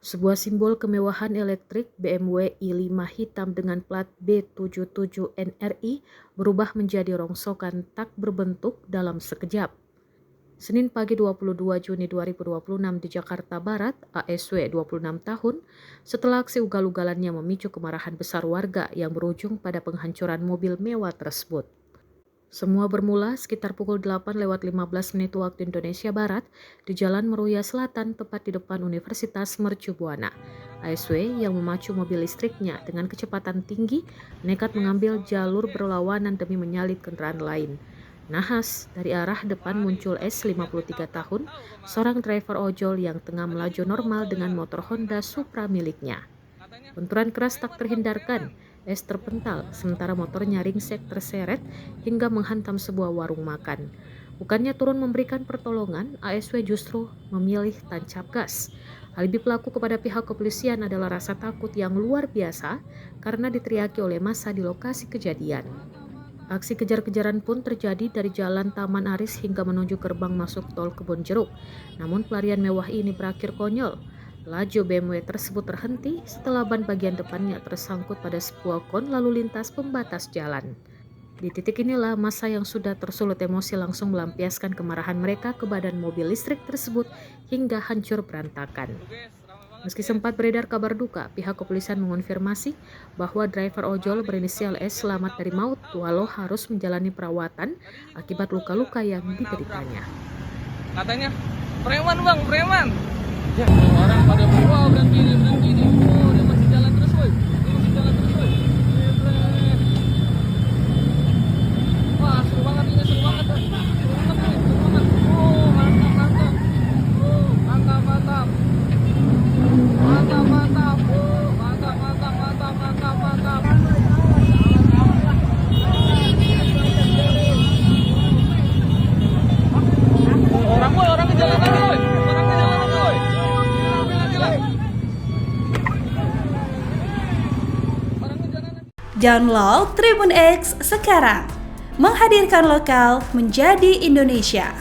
Sebuah simbol kemewahan elektrik BMW i5 hitam dengan plat B77NRI berubah menjadi rongsokan tak berbentuk dalam sekejap. Senin pagi 22 Juni 2026 di Jakarta Barat, ASW 26 tahun, setelah aksi ugal-ugalannya memicu kemarahan besar warga yang berujung pada penghancuran mobil mewah tersebut. Semua bermula sekitar pukul 8:15 waktu Indonesia Barat di Jalan Meruya Selatan tepat di depan Universitas Mercu Buana. ASW yang memacu mobil listriknya dengan kecepatan tinggi nekat mengambil jalur berlawanan demi menyalip kendaraan lain. Nahas, dari arah depan muncul S 53 tahun, seorang driver ojol yang tengah melaju normal dengan motor Honda Supra miliknya. Benturan keras tak terhindarkan. S terpental, sementara motornya ringsek terseret hingga menghantam sebuah warung makan. Bukannya turun memberikan pertolongan, ASW justru memilih tancap gas. Alibi pelaku kepada pihak kepolisian adalah rasa takut yang luar biasa karena diteriaki oleh massa di lokasi kejadian. Aksi kejar-kejaran pun terjadi dari Jalan Taman Aris hingga menuju gerbang masuk tol Kebonjeruk. Namun pelarian mewah ini berakhir konyol. Laju BMW tersebut terhenti setelah ban bagian depannya tersangkut pada sebuah kon lalu lintas pembatas jalan. Di titik inilah massa yang sudah tersulut emosi langsung melampiaskan kemarahan mereka ke badan mobil listrik tersebut hingga hancur berantakan. Meski sempat beredar kabar duka, pihak kepolisian mengonfirmasi bahwa driver ojol berinisial S selamat dari maut walau harus menjalani perawatan akibat luka-luka yang dideritanya. Katanya, preman bang, preman. Ya, orang pada wow, berhenti ini. Oh, dia masih jalan terus, woi. Wah, seru banget ini, seru banget. Oh, mantap. Oh, mantap. Oh, mantap. Orang ke jalan lagi, woi. Download Tribun X sekarang, menghadirkan lokal menjadi Indonesia.